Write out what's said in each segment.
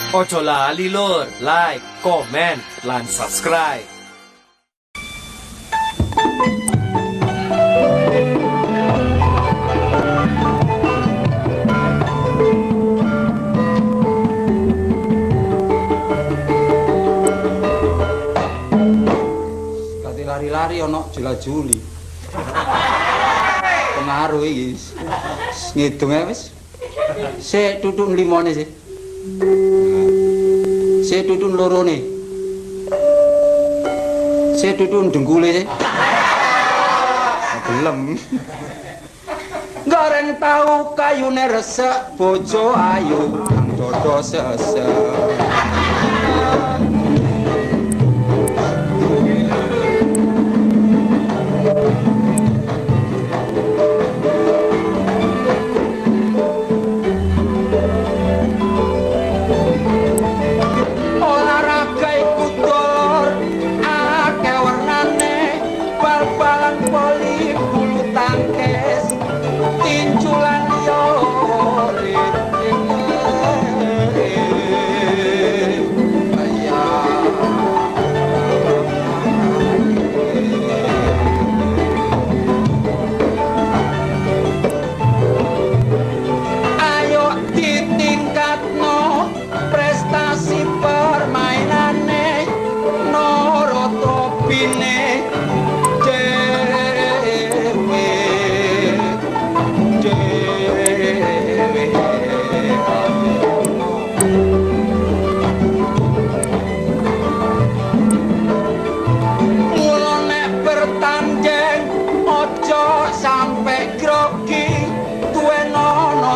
Ojo lali lur, like, komen, lan subscribe. Kati lari-lari ana jelajuli. Pengaruh iki. Ngidung ae wis. Sik tutun limone sih. Sik tutun lorone. Sik tutun dengkule sih. Gelem. Goreng tahu kayune resek bojo ayu kang dodo sesek.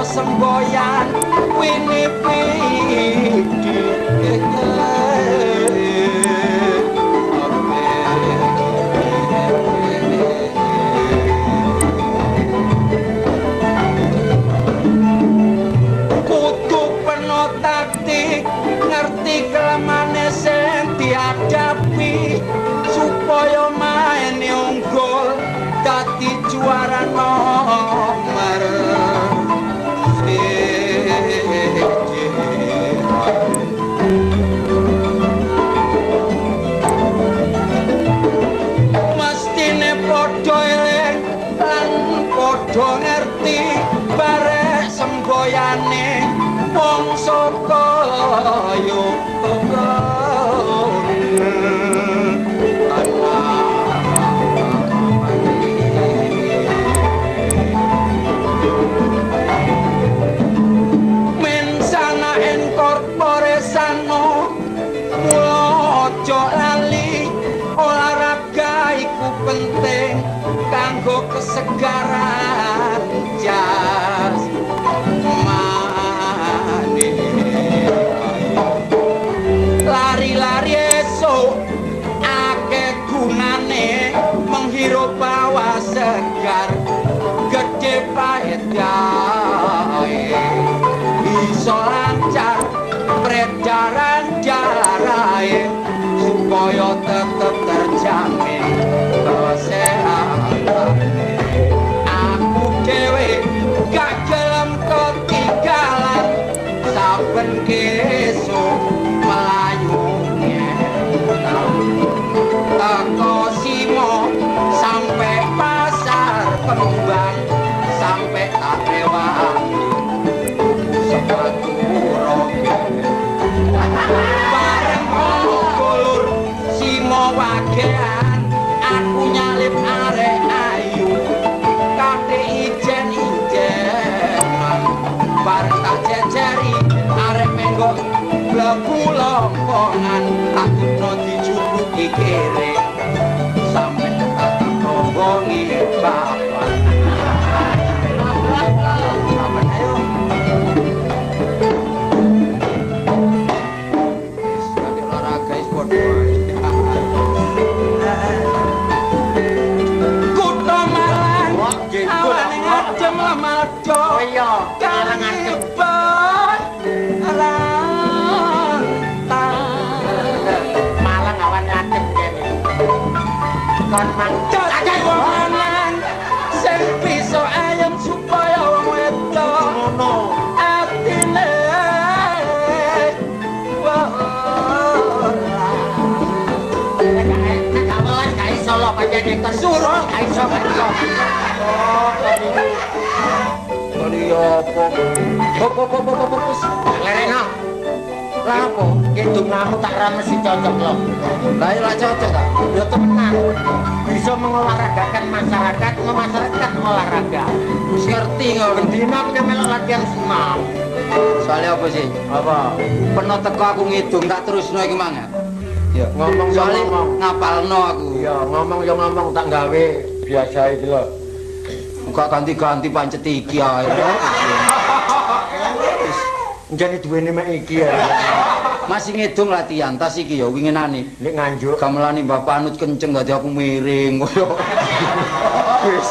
Semboyan winipik kudu penuh taktik ngerti kelemane sing dihadapi supaya main unggul dadi juara nomor mestine padha eling lan padha ngerti barek semboyane wong saka yo penting kanggo kesegaran jas mani lari-lari esuk akeh gunane menghirup hawa segar gede pahit gawe iso lancar peredaran darahe supaya tetep terjamin kesehatan. Aku dhewe gak gelem ketinggalan saben kesuk melayu teko Simo sampai pasar Kembang sampai tak rewangi sepatu roket bareng golur Simo wagean aku nyalip arek ayu kate ijen-ijenan bareng tak jejeri arek menggok blebu lompongan tak tutno dijubuki kere sampe tak rombongi bapak sampe ayo sekali olahraga sport ngadem lamaldo iya kala ngadem malang awan ngadem kene kon mangkat akeh wongan sing bisa ayem supaya wong wedok ngono atine kene kesuruh iso iso. Oh, kali apa? Hop. Lerena. Lah apa? Kidunganmu tak ramesi cocok lho. Lah ora cocok ta? Ya tenan. Bisa mengolahragakan masyarakat olahraga. Wis ngerti kok. Bendina aku melok latihan senam. Soalnya apa sih? Apa? Pernah teko aku ngidung tak terusno iki mang. Ya, Ngomong ya soalnya ngomong. ngapalno aku. Iya, ngomong tak gawe biasa iki lho. Muga ganti-ganti pancet iki ae. Jane duwene mek iki ya. Masih ngidung latihan tas iki ya winginane. Nek nganjuk Gamelane Mbah Panut kenceng dadi aku miring koyo. Wis.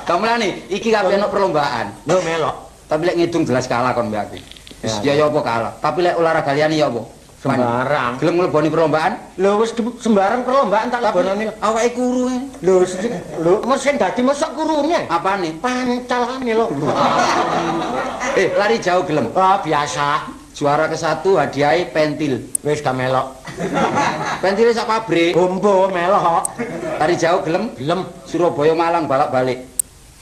Gamelane iki kabeh ana perlombaan. lho melok. Tapi lek ngidung jelas kalah kon mbak aku. Wis ya apa kalah. Tapi lek olahraga liyane ya apa? Sembarang. Gelem ngleboni perlombaan? Lho wis sembarang perlombaan tak Tapi lebonane. awake kuru. Lho mesin dadi mosok kurune. Apane? Pancalane lho. Lari jauh gelem. Ah biasa. Juara ke-1 hadiahe pentil. Wis gak melok. Pentile sak pabrik. Bombo melok. Lari jauh gelem. Gelem. Surabaya Malang balak-balik.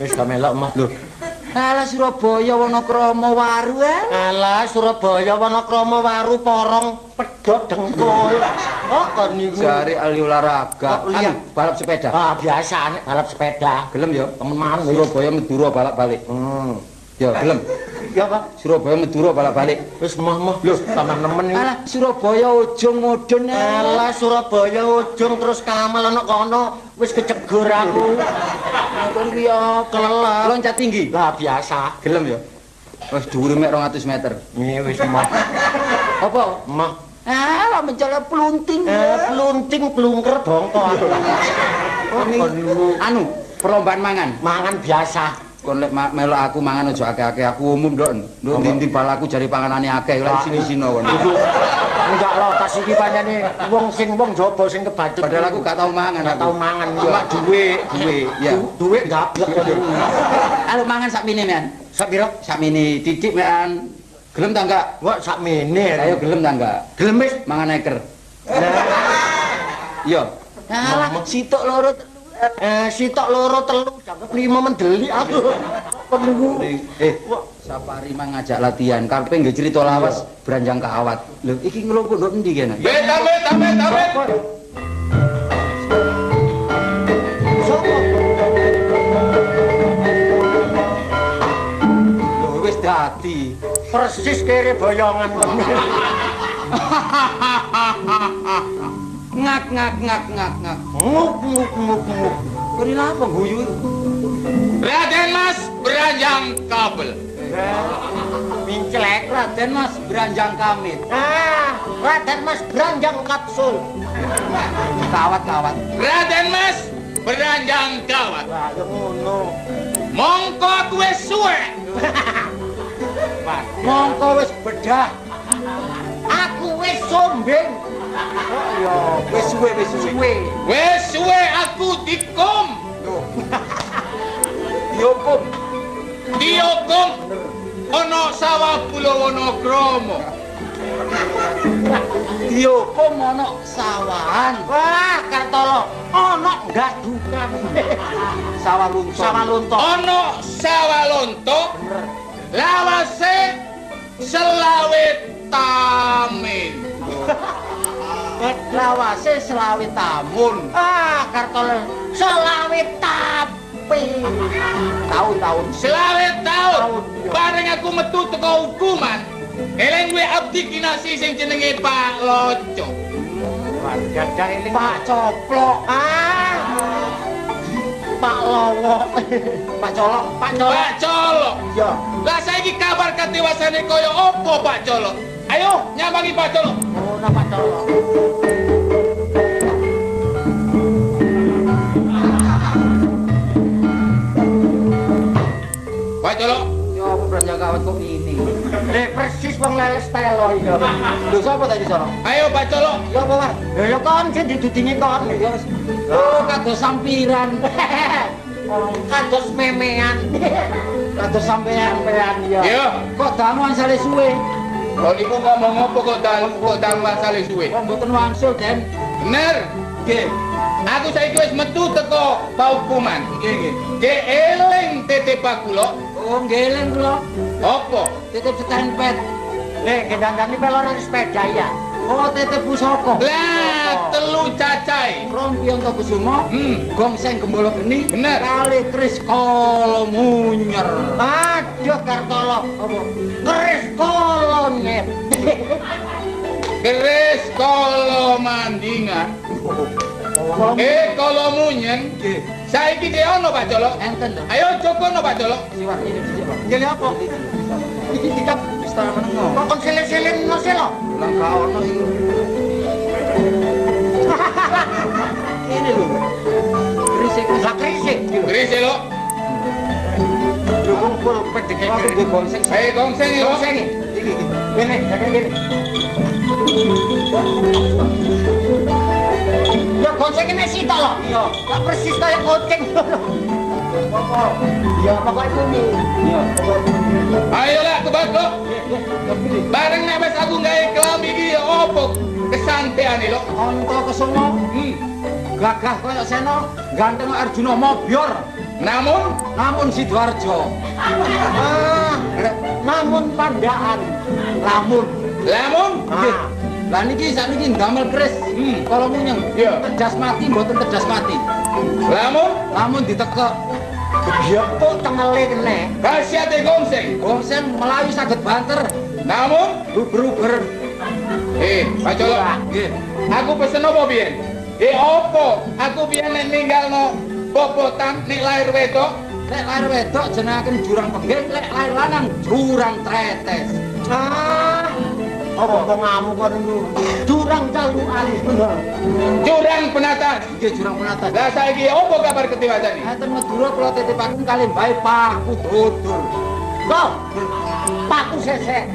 Wis gak melok mah. Lho. Alah Surabaya Wonokrama Waru Alah Surabaya Wonokrama Waru Porong Pedhot Dengkul. Oh kon niku. Jare ahli olahraga. Oh, iya. Balap sepeda. Ah biasa nek balap sepeda. Gelem ya? Temenan Surabaya Madura balak-balik. Ya gelem. Ya Pak. Surabaya Madura balak-balik. Wis mah lho tambah nemen iki. Alah Surabaya Ujung Mudun. Alah Surabaya ujung terus Kamal ana kono wis kecegur aku. Kon ki ya Kelelep. loncat tinggi. Lah biasa. Gelem ya? Wis dhuwure mek 200 meter. Iya wis mah. Apa? Mah. Lah mencolok plunting. Plunting plungker bongko aku. Anu, perlombaan mangan. Mangan biasa. Kon lek melok aku mangan aja akeh-akeh aku umum ndok. Nduk ndi bal aku jare panganane akeh lek sini-sino kon. Enggak lo tas iki pancene wong jaba sing kebacut. Padahal aku gak tau mangan. Gak tau mangan Cuma duwe, ya. Duit gablek. Halo mangan sak mene men. Sak pira? Sak mene titik mekan. Gelem ta enggak? Wah sak mene. Ayo gelem ta enggak? Gelem wis. Mangan eker. Yo. Alah, sitok loro Sitok loro telu jam 5 mendeli aku. Penunggu. Sapari mang ngajak latihan, karepe nggih crita lawas Branjang Kawat. Lho, iki ngelompo nduk endi kene? Damit. Sopo? Lho, wis dadi. Persis kere boyongan. Ngak. Nguk. Kene lha apa guyu iku? Raden Mas Branjang Kabel. Minclek. Raden Mas Branjang Kamit. Raden Mas Branjang Kapsul. Kawat. Raden Mas Branjang Kawat. Lah yo ngono. Mongko wis suwe. Mongko wis bedah. Aku wis sombeng. Yo, wis suwe. Wis suwe aku dikum. Dihukum. Dihukum ana sawah Pulau Wonokrama. Dihukum ana sawahan. Wah, Kartolo, ana gadukan. Sawah lunto. Ana sawah lonto. Lawase selawe tamin. Lawase selawe tamun. Kartolo, selawe tapi. Tahun-tahun. Selawe tahun. Bareng aku metu teko hukuman. Eleng we abdi kinasi sing jenenge Pak Loco. Pak Coplok. Pak Lowo. Pak Colok. Pak Colok. Iya. Lah saiki kabar katewasane kaya apa Pak Colok? Ayo nyambangi Pak Colok. Ngono Pak Colok. Pak Colok. Yo apa Branjang Kawat kok ini? Persis wong leles telo iki. Lho sapa tadi sono? Ayo Pak Colok. Ya apa, Mas? Ya kon sing didudingi kon. Oh, kados sampiran. Kados memean. Kados sampean. Ya. Yo. Kok damu ansale suwe? Kok niku ngomong apa kok dang masalah suwe? Kok mboten wangsul, Den? Bener. Nggih. Aku saiki wis metu teko paukuman. Nggih, nggih. Ge eling titip aku lho. Oh, nggih kula. Apa? Titip setempet. Gendang-gendang peloran sepeda ya. Oh, titip pusaka. Lah, telu cacai. Rompion to Kusumo. Gongseng Gembala Geni. Bener. Kali Kris Kala Munyer. Aduh Kartolo. Apa? Kris Kala Net. Keris kolo mandingan. Kolo munyen. Nggih. Saiki dhe ono Pak Colo. Enten lho. Ayo jokono Pak Colo. Siwak ini dhisik, Pak. Nggih apa? Iki dikap Istana menengo. kok kon seling-seling nose lho. Lah ka ono iki. Ini lho. Krisik. Lah krisik. Keris lo. Lho kumpul pedeke. Aku nggih gongseng. Ayo gongseng lo. Gongseng iki. Iki. Ngene, jaga ngene. Ya gongseng ini sita lho. Iya. Lah persis kaya kucing. Apa? Ya pokoknya bumi. Iya. Ayo lah kebak lo. Bareng nek wis aku gawe kelambi iki ya opo kesanteane lo. Onto kesumo. Gagah kaya Sena, ganteng Arjuna Mobyor. Namun Sidoarjo. Namun Pandaan. Lamun. Nggih. Lah niki sakniki ndamel keris. Kala munyeng. Iya. Tedas mati mboten tedas mati. Lamun ditekek Gebyepuk tengele kene. Khasiate gongseng. gongseng melayu saged banter. Namun, Uber-uber. Pak Colo. Nggih. Aku pesen apa biyen? Opo? Aku biyen nek ninggalno bobotan nek lahir wedok. Lek lahir wedok jenengaken jurang pengging, lek lahir lanang jurang tretes. Apa kok ngamuk kon niku? Durang calukan bener. Jurang penatan. Nggih jurang penata. Lah saiki opo kabar ketiwasane? Enten Madura kula titipaken kalih bae Paku Dodur. Kok Paku sesek.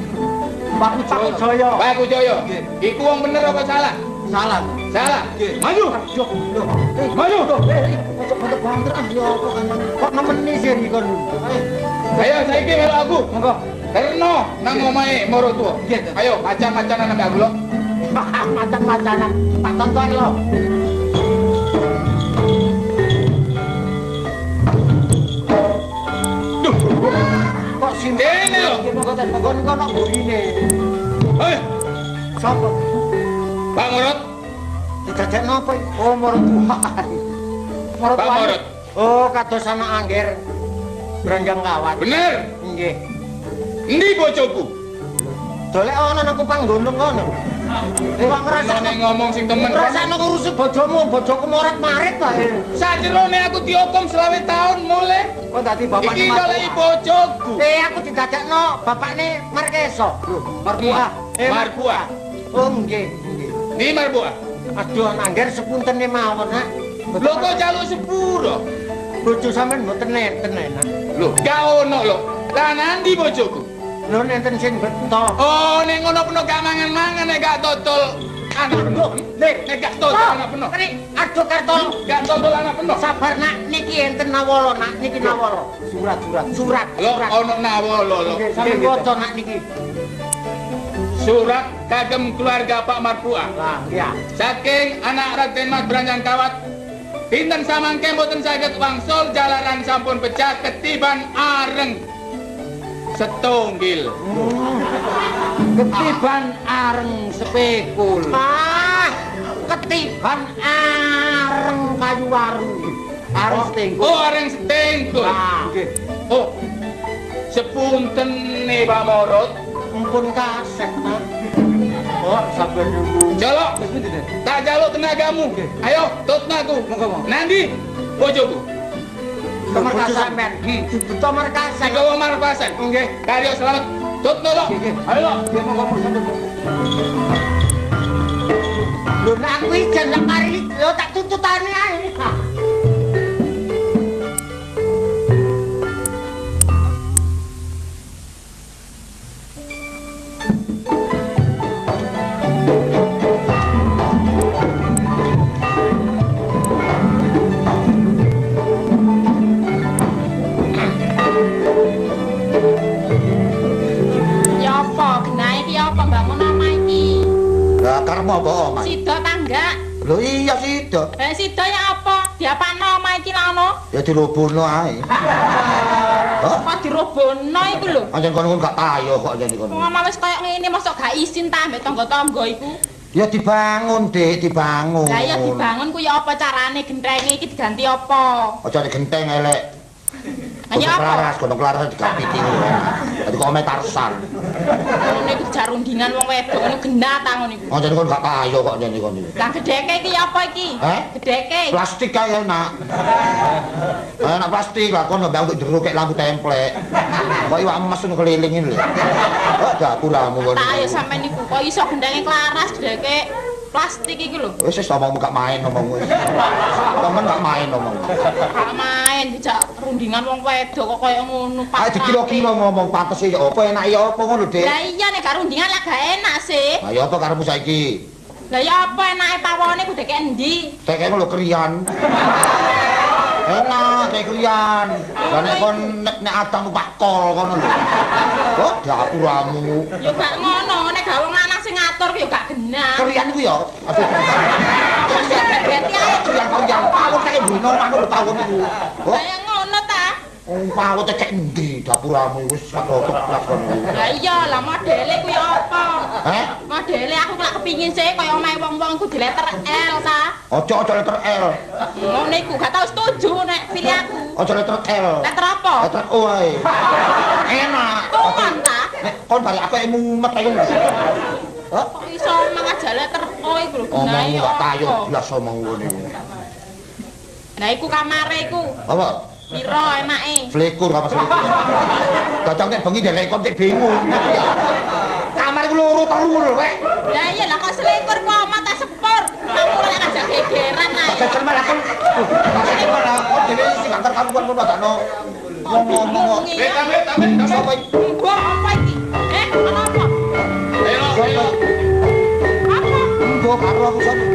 Paku Jaya. Pak Kujoyo. Iku wong bener apa salah? Salah. Salah. Nggih. Maju. Aduh, lho. Maju. Kok banter ah ya apa kan. Kok nemeni sih kon. Ayo saiki melu aku. Monggo. Karena nang omahe moro tuwa. Nggih. Ayo macan-macanan ambek aku lo. Macan-macanan. Tak tonton lo. Kok Dene lho. Monggo kono burine. Ayo, Sopo? Pak Morot. Dijajak napa? Oh, mertuan. Mertuan. Pak Morot. Oh, kados anak angger. Branjang kawat. Bener. Nggih. Endi bojoku? Dolek ana nang kupang gunung kono. Wong ngrasakno Nek ngomong sing temen. ngrasakno ngurusi bojoku morat-marit wae. Sajrone aku dihukum 20 tahun mulai. Kok dadi bapakne Iki goleki bojoku. Aku didadakno bapakne Markeso. Lho, Marbuah. Marbuah. Oh, nggih. Di Marbuah. Aduh, angger sepuntene mawon, Nak. Lho kok jaluk sepuro? Bojo sampean mboten nenten, Nak. Lho, gak ono lho. Lah nandi bojoku? Lho nenten sing beto. Oh, ning ngono peno gak mangan-mangan nek gak totol anak peno. Nek gak totol anak peno. Aduh, Kartol. Gak totol anak peno. Sabar, Nak. Niki enten nawala, Nak. Niki nawala. Surat. Lho ono nawala lho. Sampeyan waca, Nak, niki. Surat kagem keluarga Pak Marbuah. Lah, iya. Saking anak Raden Mas Branjang Kawat. Dinten samangke mboten saged wangsul jalaran sampun pecah ketiban areng setunggil. Ketiban areng sepekul. Ketiban areng kayu waru. Areng setengkul. Oh, areng setengkul. Nggih. Oh, sepunten nih Pak Morot. Mumpun kasek, Nak. Oh, sabar nunggu. Jolok, Wis pundi, Den? tak jaluk tenagamu. Ayo, tutna aku. Monggo. Nandi, bojoku. Kemarkasan, men. Dibutuh markasan. Digawa marpasan. Nggih. Karyo selamat. Tutna lo. Nggih. Ayo lo. Nggih, monggo sampeyan. Lho, nek aku ijen lek mari lho tak tututane ae. Ya apa? Nah iki apa bangun omah iki? Lah karmo apa omah? Sida tangga. Lho iya sida. Sida ya apa? Diapano omahe iki lano? Ya dirobono ae. Kok dirobono iku lho. Anjen kono gak payo kok anjen kono. Wong wis kaya ngene mosok gak isin ta mbek tangga-tangga iku. Ya dibangun, Dik, dibangun. Lah ya dibangun ku ya apa carane gentrenge iki diganti apa? Aja digenteng elek. Hanya apa? Gunung Klaras digapiti ngono. Dadi kok ome Tarsan. Ngene iku jarundingan wong wedok ngono genah ta ngono iku. Anjen kono gak payo kok anjen kono. Lah gedheke iki apa iki? Gedheke. Plastik kae enak. Enak plastik lah kono mbak untuk jero kek lampu templek. Kok iwak emas ngono kelilingin lho. Kok dapuramu kono. Tak ayo sampean niku kok iso gendenge Klaras gedheke plastik iki lho. Wis omongmu gak main omong wis. Temen gak main omong. Gak main dijak rundingan wong wedok kok kaya ngono Pak. Ayo dikira-kira ngomong pantes ya apa enak ya apa ngono, Dik. Lah iya nek gak rundingan lah gak enak sih. Lah ya apa karepmu saiki? Lah ya apa enake pawone ku dek endi? Tekek lho kriyan. Enak kayak kriyan. Lah nek kon nek adang numpak kol kono lho. Oh, dapuramu. Ya gak ngono, nek gak wong lanang sing ngatur ku ya gak genah. Kriyan ku ya. Aduh. Berarti ae Kriyan pawon kayak brino manuk pawon iku. Oh, kaya ngono ta. pawon tekek endi dapuramu wis sak kelas kono. Lah iya, lah modele ku ya apa? Heh? Modele aku lak kepingin sih kaya omahe wong-wong ku di letter L ta. Ojo letter L. Ngono iku gak tau setuju nek pilih aku. Ojo letter L. Letter apa? Letter O ae. Enak. Tuman ta. Nek kon bari apa mumet ae. Hah? Kok iso mangaja letter O iku lho. Omongmu gak tayo blas omong ngene. Nah iku kamare iku. Apa? Piro enake? Flekur apa flekur. Kadang nek bengi derek kon bingung. Kamar iku loro telu lho, Wek. Ya iya lah kok selingkur ku amat tak sepur. Kamu lek aja gegeran ae. Jajan malah kon. Maksudnya malah kon dhewe sing antar karuan ngono dakno. Ngomong. Tamen. Sapa iki? Mbok apa iki? Ana apa? Ayo. Apa? Engko karo aku sapa?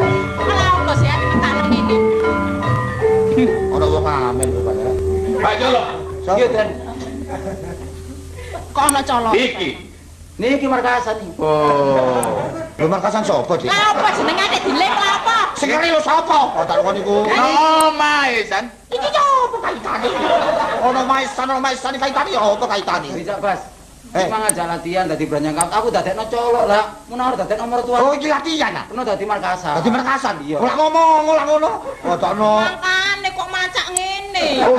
Ala apa sih ati tekan ngene? Ora wong amen rupane. Pak Jolo. Iya, Den. Kok ana colok? Iki. Niki markasan iki. Oh. Lho markasan sapa, Dik? Lah apa jenenge nek dilek lah apa? Sing ngeri lho sapa? Oh tak kon iku. Omahe san. Iki yo apa kaitane? Ono maesan kaitane ya apa kaitane? Bisa, Bas. Mang aja latihan dadi branyangkap. Aku dadekno colok lah. Mun arep dadekno mertua. Oh iki latihan ah. Kena dadi markasan. Dadi markasan. Iya. Ora ngomong ora ngono. Oh takno. Makane kok macak ngene. Oh.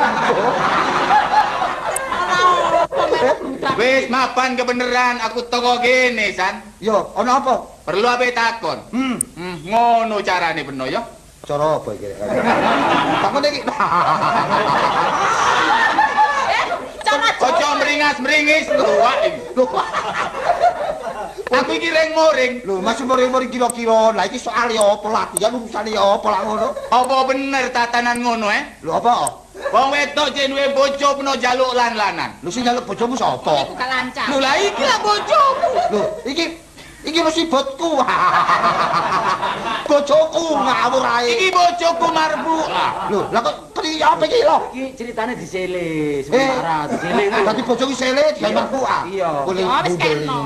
Wis mapan kebeneran aku toko gene san. Yo, ono apa? Perlu ape takon. Ngono carane beno ya. Cara apa iki? Takon iki. Ojo meringas-meringis tuwak iki. Aku iki reng-moring. Lho, masih mori-mori kira-kira. Lah iki soal ya apa latihan urusane ya apa lak ngono? Apa bener tatanan ngono Lho apa? Wong wedok jek duwe bojo peno jaluk lan-lanan. Lho sing njaluk bojomu sapa? Iku kalancang. Lho lah iki lah bojoku. Lho, iki musibotku. Bojoku ngawur ae. Iki bojoku marbuah. Lho, lah kok kaya apa iki lho? Iki ceritane disele sementara, disele. Dadi bojoku sele digawe marpuah. Iya. Boleh Oh, wis bundel. keno.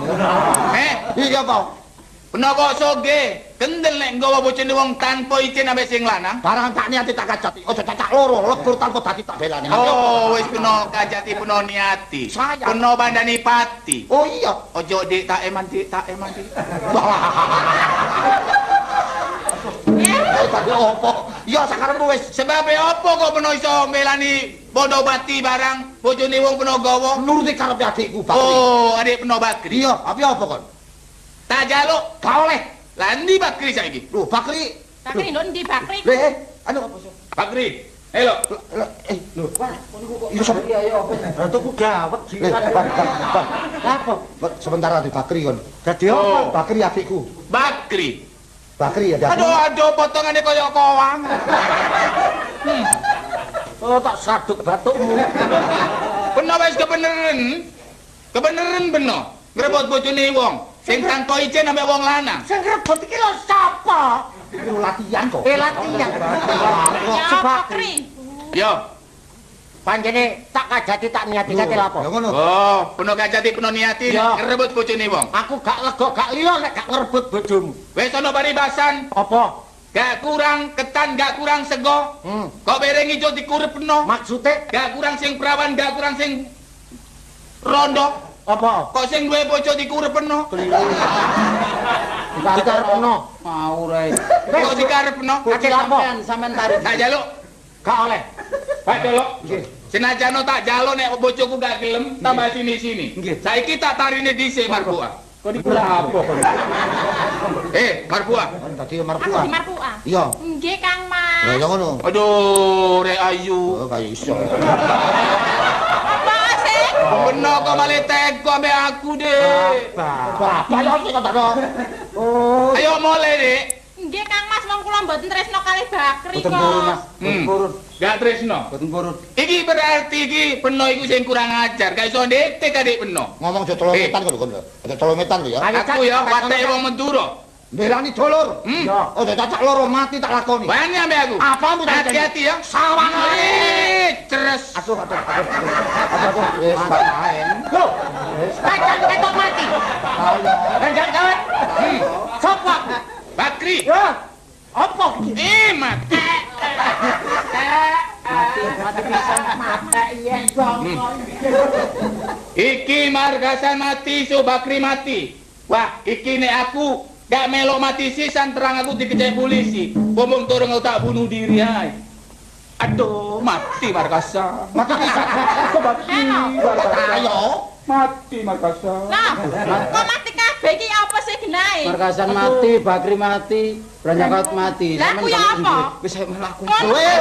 Iya apa? Peno kok soge, kendel nek nggawa bojone wong tanpa izin ambek sing lanang. Barang tak niati tak kajati. Ojo cacak loro, lebur tanpa dadi tak belani. Oh, wis peno kajati peno niati. Saya. Peno bandani pati. Oh iya. Ojo dik tak eman dik. Tadi opo? Iya sekarang wis. Sebab apa kok peno iso melani bodo pati barang bojone wong peno gawa? Nuruti karepe adikku Bakri. Oh, adik peno Bakri. Iya, tapi apa kon? Tak jaluk. Gak oleh. Lah ndi Bakri saiki? Lho, Bakri. Bakri nduk ndi Bakri? Anu Bakri. Halo. lho. Iya sapa? Iya, iya. Ratuku gawat Apa? Sebentar di Bakri kon. Dadi Oh. Bakri adikku. Bakri. Bakri ya. Aduh, potongane kaya kowang. Oh, tak saduk batukmu. Beno wis kebeneran beno. Ngrebut bojone wong sing tanpa izin ambek wong lanang. Sing rebut iki lho sapa? Iki latihan kok. Latihan. Ya Bakri. Yo. Panjene tak kajati tak niati-niati lha apa? Ya ngono. Oh, peno kajati peno niati Ya. ngrebut bojone wong. Aku gak lega, gak liya nek gak ngerebut bojomu. Wis ana paribasan. Apa? Gak kurang ketan, gak kurang sego. Kok bereng ijo dikurepno. Maksude Gak kurang sing perawan, gak kurang sing rondo. apa? Kok sing duwe bojo dikurepno. Dikarepno. Mau re. Kok dikarepno. Kakek apa? Sampean tarik. Tak jaluk. Gak oleh. Pak Dolok. Senajano tak jalo nek bojoku gak gelem tambah sini-sini. Saiki tak tarine dhisik Marbuah. Kok dikira apa? Marbuah. Tadi Aku marpuan. di Marpuah. Iya. Nggih, Kang Mas. Lah ya ngono. Aduh, Rek Ayu. Oh, kayak iso. Apa sih? Beno kok malah teko ambek aku, Dek. Bapak lho sing kok oh, Ayo mulai, Dek. Nggih, Kang Mas, wong kula mboten tresno kalih Bakri Boten purun, Mas. kok. Boten purun. Gak tresno. Boten purun. Iki berarti iki Beno iku sing kurang ajar. Gak iso ndektek Adik Beno. ngomong aja tolometan kok kon. Ada tolometan lho ya. Aku ya wateke wong Madura. Belani dolur. Ya, oh cacak loro mati tak lakoni. Wani ambek aku. Apamu tak Hati-hati ya. Sawang Ceres. Aduh. Wis tak main. Loh. Ketok mati. Enggak kawan. Sopo? Bakri. Ya. Apa? Mati. Mati pisan. Mati iya. Iki Margasan mati, so Bakri mati. Wah, iki nek aku gak melok mati sisan terang aku dikejar polisi. Bomong turun aku tak bunuh diri ay. Aduh, mati Margasan. Mati pisan. Bakri. Ayo. Mati Margasan. Lah, kok mati kabeh iki apa sih genahe? Margasan mati, Bakri mati, Branyakat mati. Lah, aku ya apa? Wis melaku. Kon- Weh.